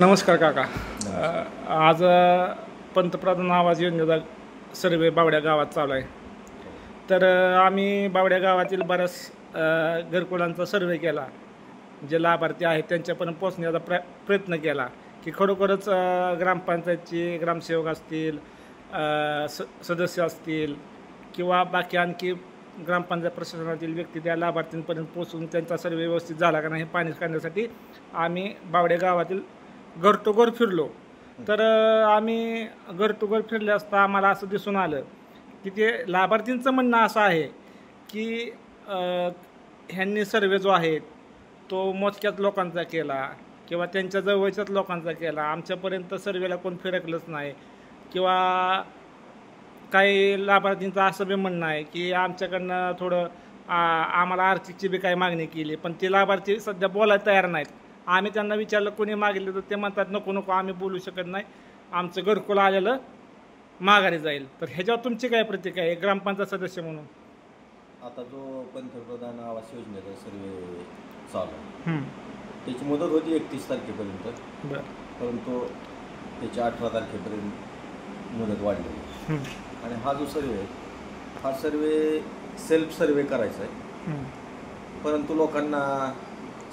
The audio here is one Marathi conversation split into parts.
नमस्कार काका. आज पंतप्रधान आवास योजनेचा सर्वे बावड्या गावात चालू आहे. तर आम्ही बावड्या गावातील बऱ्याच घरकुलांचा सर्वे केला. जे लाभार्थी आहेत त्यांच्यापर्यंत पोहोचण्याचा प्रयत्न केला की खरोखरच ग्रामपंचायतचे ग्रामसेवक असतील, सदस्य असतील किंवा बाकी आणखी ग्रामपंचायत प्रशासनातील व्यक्ती त्या लाभार्थींपर्यंत पोहोचून त्यांचा सर्वे व्यवस्थित झाला का नाही हे पाहणी करण्यासाठी आम्ही बावड्या गावातील घर टू घर फिरलो. तर आम्ही घर टू घर फिरले असता आम्हाला असं दिसून आलं की ते लाभार्थींचं म्हणणं असं आहे की ह्यांनी सर्वे जो आहे तो मोजक्याच लोकांचा केला किंवा त्यांच्या जवळच्याच लोकांचा केला, आमच्यापर्यंत सर्वेला कोण फिरकलंच नाही. किंवा काही लाभार्थींचं असं बी म्हणणं आहे की आमच्याकडनं थोडं आम्हाला आर्थिकची बी काही मागणी केली, पण ते लाभार्थी सध्या बोलायला तयार नाहीत. आम्ही त्यांना विचारलं कोणी मागितलं तर ते म्हणतात नको नको आम्ही बोलू शकत नाही, आमचं घरकुल आलेलं माघारी जाईल. तर ह्याच्यावर तुमची काय प्रतिक्रिया आहे ग्रामपंचायत सदस्य म्हणून? आता जो पंतप्रधान आवास योजनेचा सर्वे चालू आहे त्याची मुदत होती 31 तारखेपर्यंत, परंतु त्याची 18 तारखेपर्यंत मुदत वाढलेली. आणि हा जो सर्वे आहे हा सर्वे सेल्फ सर्वे करायचा आहे, परंतु लोकांना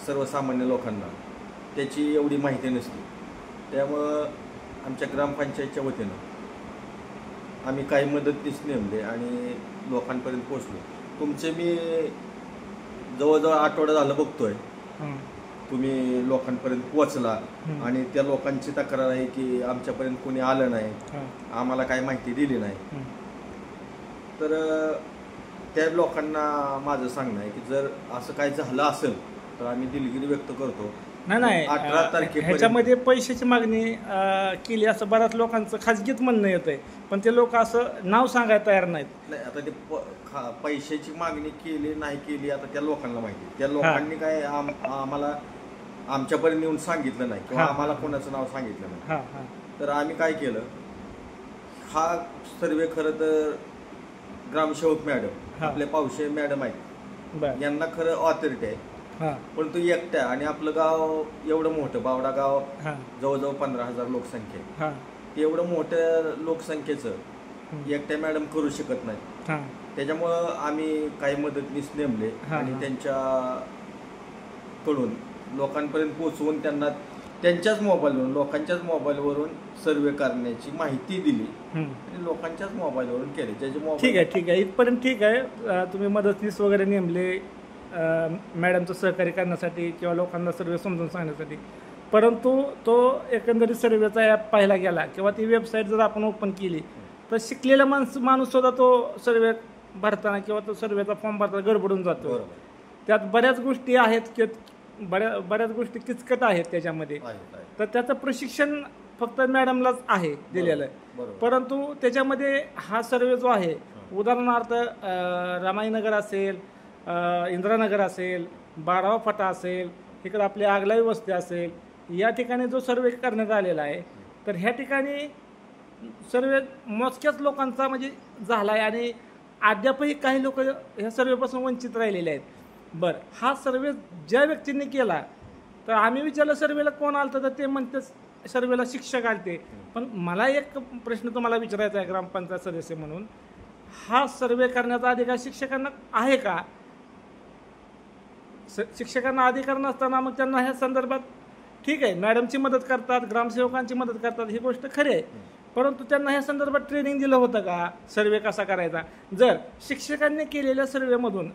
सर्वसामान्य लोकांना त्याची एवढी माहिती नसते. त्यामुळं आमच्या ग्रामपंचायतच्या वतीनं आम्ही काही मदतनीस नेमले आणि लोकांपर्यंत पोचलो. तुमचे मी जवळजवळ आठवडा झालं बघतोय तुम्ही लोकांपर्यंत पोचला आणि त्या लोकांची तक्रार आहे की आमच्यापर्यंत कोणी आलं नाही, आम्हाला काही माहिती दिली नाही. तर त्या लोकांना माझं सांगणं आहे की जर असं काही झालं असेल तर आम्ही दिलगिरी व्यक्त करतो. नाही 18 तारखेपर्यंत ह्याच्यामध्ये पैशाची मागणी केली असं बऱ्याच लोकांचं खाजगीत म्हणणं येत आहे, पण ते लोक असं नाव सांगायला तयार नाहीत. नाही, आता ते पैशाची मागणी केली नाही केली आता त्या लोकांना माहिती. त्या लोकांनी काय आम्हाला आमच्यापर्यंत येऊन सांगितलं नाही किंवा आम्हाला कोणाचं नाव सांगितलं नाही. तर आम्ही काय केलं, हा सर्वे खरं तर ग्रामसेवक मॅडम आपले पावशे मॅडम आहेत यांना खरं ऑथॉरिटी आहे, पण तो एकट्या आणि आपलं गाव एवढं मोठं बावडा गाव जवळजवळ 15,000 लोकसंख्या आहे, एवढं मोठ्या लोकसंख्येचं एकट्या मॅडम करू शकत नाही. त्याच्यामुळं आम्ही काही मदतनीस नेमले आणि त्यांच्याकडून लोकांपर्यंत पोहोचवून त्यांना त्यांच्याच मोबाईलवरून लोकांच्याच मोबाईलवरून सर्वे करण्याची माहिती दिली आणि लोकांच्याच मोबाईलवरून केले. त्याचे ठीक आहे इथपर्यंत ठीक आहे. तुम्ही मदतनीस वगैरे नेमले मॅडमचं सहकार्य करण्यासाठी किंवा लोकांना सर्वे समजून सांगण्यासाठी, परंतु तो एकंदरीत सर्वेचा ॲप पाहिला गेला किंवा ती वेबसाईट जर आपण ओपन केली तर शिकलेला माणूस सुद्धा तो सर्वे भरताना किंवा तो सर्वेचा फॉर्म भरताना गडबडून जातो. त्यात बऱ्याच गोष्टी आहेत की बऱ्याच गोष्टी किचकट आहेत त्याच्यामध्ये. तर त्याचं प्रशिक्षण फक्त मॅडमलाच आहे दिलेलं आहे, परंतु त्याच्यामध्ये हा सर्वे जो आहे उदाहरणार्थ रामाईनगर असेल, इंदिरानगर असेल, 12वा फटा असेल, इकडं आपली आगलाई वस्ती असेल, या ठिकाणी जो सर्वे करण्यात आलेला आहे तर ह्या ठिकाणी सर्वे मोजक्याच लोकांचा म्हणजे झाला आहे आणि अद्यापही काही लोक ह्या सर्वेपासून वंचित राहिलेले आहेत. बरं, हा सर्वे ज्या व्यक्तींनी केला तर आम्ही विचारलं सर्वेला कोण आलं तर ते म्हणते सर्वेला शिक्षक आलते. पण मला एक प्रश्न तुम्हाला विचारायचा आहे ग्रामपंचायत सदस्य म्हणून, हा सर्वे करण्याचा अधिकार शिक्षकांना आहे का? शिक्षकांना अधिकार नसताना मग त्यांना ह्या संदर्भात ठीक आहे मॅडमची मदत करतात, ग्रामसेवकांची मदत करतात, ही गोष्ट खरी आहे, परंतु त्यांना ह्या संदर्भात ट्रेनिंग दिलं होतं का सर्वे कसा करायचा? जर शिक्षकांनी केलेल्या सर्वेमधून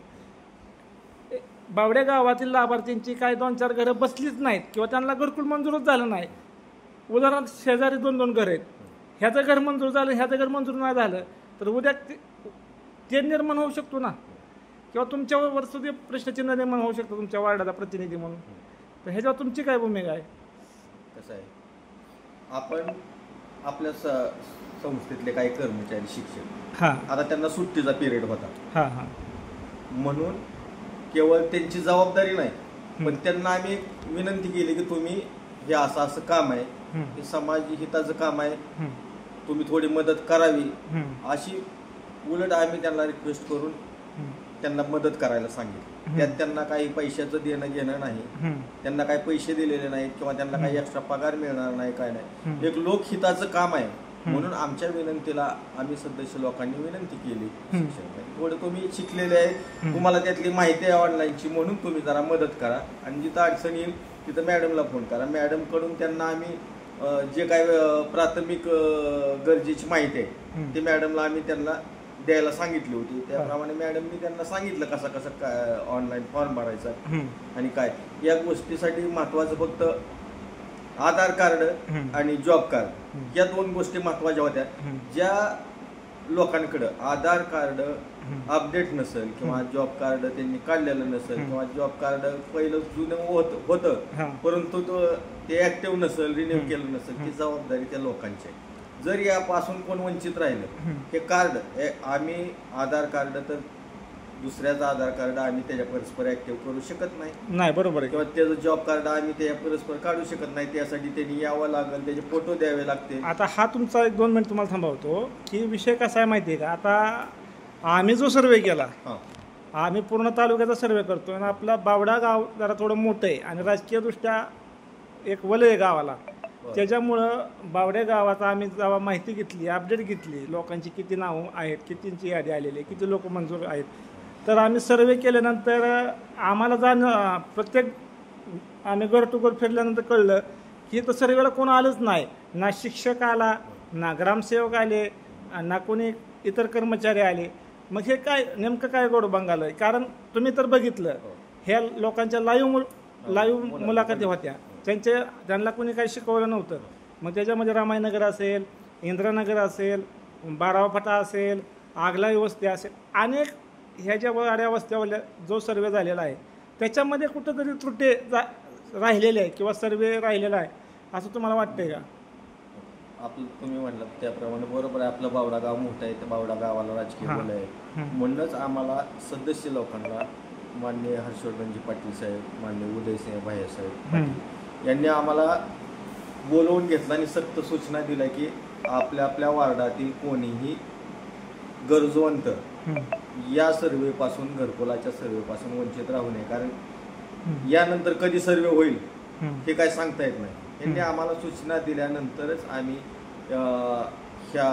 बावड्या गावातील लाभार्थींची काही 2-4 घरं बसलीच नाहीत किंवा त्यांना घरकुल मंजूरच झालं नाही, उदाहरणार्थ शेजारी 2-2 घरं आहेत, ह्याचं घर मंजूर झालं ह्याचं घर मंजूर नाही झालं तर उद्या ते निर्माण होऊ शकतो ना, किंवा तुमच्यावर सुद्धा प्रश्नचिन्ह निर्माण होऊ शकतं तुमच्या वार्डाचा प्रतिनिधी म्हणून. तर ह्याच्यावर तुमची काय भूमिका आहे? कसं आहे, आपण आपल्या संस्थेतले काही कर्मचारी शिक्षक आता त्यांना सुट्टीचा पिरियड होता म्हणून केवळ त्यांची जबाबदारी नाही, पण त्यांना आम्ही विनंती केली की तुम्ही हे असं असं काम आहे, हे समाज हिताचं काम आहे, तुम्ही थोडी मदत करावी अशी उलट आम्ही त्यांना रिक्वेस्ट करून त्यांना मदत करायला सांगितलं. त्यात त्यांना काही पैशाचं देणं घेणं नाही, त्यांना काही पैसे दिलेले नाहीत किंवा त्यांना काही एक्स्ट्रा पगार मिळणार नाही, काय नाही. एक लोकहिताचं काम आहे म्हणून आमच्या विनंतीला आम्ही सदस्य लोकांनी विनंती केली, थोडं तुम्ही शिकलेले आहे, तुम्हाला त्यातली माहिती आहे ऑनलाईनची, म्हणून तुम्ही जरा मदत करा आणि जिथं अडचण येईल तिथं मॅडमला फोन करा. मॅडम कडून त्यांना आम्ही जे काय प्राथमिक गरजेची माहिती आहे ती मॅडमला आम्ही त्यांना द्यायला सांगितली होती. त्याप्रमाणे मॅडमनी त्यांना सांगितलं कसं कसं काय ऑनलाईन फॉर्म भरायचा आणि काय. या गोष्टीसाठी महत्वाचं फक्त आधार कार्ड आणि जॉब कार्ड या 2 गोष्टी महत्वाच्या होत्या. ज्या लोकांकडं आधार कार्ड अपडेट नसेल किंवा जॉब कार्ड त्यांनी काढलेलं नसेल किंवा जॉब कार्ड पहिलं जुनं होतं परंतु ते ऍक्टिव्ह नसेल, रिन्यू केलं नसेल, ती जबाबदारी त्या लोकांची आहे. जर यापासून कोण वंचित राहिलं हे कार्ड आम्ही आधार कार्ड तर दुसऱ्याचं आधार कार्ड आम्ही त्याच्या परस्पर ऍक्टिव्ह करू शकत नाही, बरोबर आहे, किंवा त्याचं जॉब कार्ड आम्ही त्याच्या परस्पर काढू शकत नाही. त्यासाठी त्यांनी यावं लागेल, त्याचे फोटो द्यावे लागते. आता हा तुमचा 1-2 मिनिट तुम्हाला थांबवतो की विषय कसा आहे माहिती आहे का. आता आम्ही जो सर्वे केला, आम्ही पूर्ण तालुक्याचा सर्वे करतो आणि आपला बावडा गाव जरा थोडं मोठं आहे आणि राजकीयदृष्ट्या एक वलय गावाला, त्याच्यामुळं बावड्या गावाचा आम्ही जेव्हा माहिती घेतली, अपडेट घेतली, लोकांची किती नावं आहेत, कितींची यादी आलेली आहे, किती लोक मंजूर आहेत, तर आम्ही सर्वे केल्यानंतर आम्हाला प्रत्येक आम्ही घर टू घर फिरल्यानंतर कळलं की तर सर्वेला कोण आलंच नाही. ना शिक्षक आला, ना ग्रामसेवक आले, ना कोणी इतर कर्मचारी आले. मग हे काय नेमकं काय गोडबंग आलं. कारण तुम्ही तर बघितलं ह्या लोकांच्या लाईव्ह मुलाखती होत्या, त्यांना कोणी काही शिकवलं नव्हतं. मग त्याच्यामध्ये रामायनगर असेल, इंद्रानगर असेल, 12वा फटा असेल, आगलाई वस्ती असेल, अनेक ह्या ज्या वाड्या वस्त्यावरल्या जो सर्वे झालेला आहे त्याच्यामध्ये कुठंतरी त्रुटी राहिलेली आहे किंवा सर्वे राहिलेला आहे असं तुम्हाला वाटतंय का. आपलं तुम्ही म्हटलं त्याप्रमाणे बरोबर आहे. आपलं बावडा गाव मोठं आहे, तर बावडा गावाला राजकीय बोल आहे म्हणूनच आम्हाला सदस्य लोकांना माननीय हर्षवर्धनजी पाटील साहेब, माननीय उदयसिंह भाई साहेब यांनी आम्हाला बोलवून घेतलं आणि सक्त सूचना दिल्या की आपल्या वार्डातील कोणीही गरजवंत या सर्वेपासून, घरकुलाच्या सर्वेपासून वंचित राहू नये. कारण यानंतर कधी सर्वे होईल हे काय सांगता येत नाही. यांनी आम्हाला सूचना दिल्यानंतरच आम्ही ह्या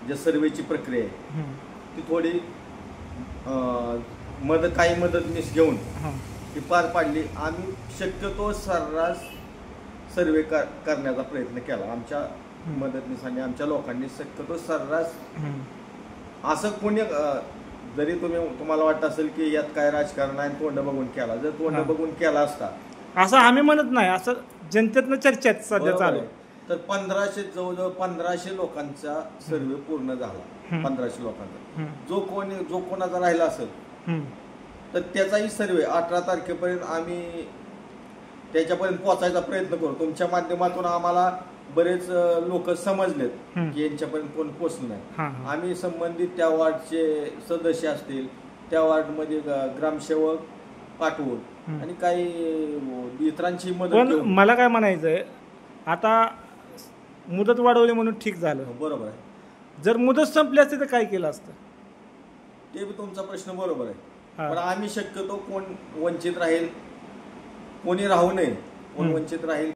ज्या सर्वेची प्रक्रिया आहे ती थोडी काही मदतनीस घेऊन ती पार पाडली. आम्ही शक्यतो सर्रास सर्वे करण्याचा प्रयत्न केला. आमच्या मदतनीस आणि आमच्या लोकांनी शक्यतो सर्रास असं कोणी जरी तुम्हाला वाटत असेल की यात काय राजकारण आहे तोंड बघून केला, जर तोंड बघून केला असता असं आम्ही म्हणत नाही, असं जनतेतनं चर्चेत सध्या चालू तर जवळजवळ 1500 लोकांचा सर्वे पूर्ण झाला. 1500 लोकांचा जो कोणाचा राहिला असेल तर त्याचाही सर्वे 18 तारखेपर्यंत आम्ही त्याच्यापर्यंत पोहोचायचा प्रयत्न करू. तुमच्या माध्यमातून आम्हाला बरेच लोक समजलेत की यांच्यापर्यंत कोण पोचलं नाही. आम्ही संबंधित त्या वार्डचे सदस्य असतील, त्या वार्डमध्ये ग्रामसेवक पाठवून आणि काही इतरांची मदत. पण मला काय म्हणायचंय, आता मुदत वाढवली म्हणून ठीक झालं, बरोबर आहे. जर मुदत संपली असते तर काय केलं असतं ते बी तुमचा प्रश्न बरोबर आहे. पण आम्ही शक्यतो कोण वंचित राहील, कोणी राहू नये, कोण वंचित राहील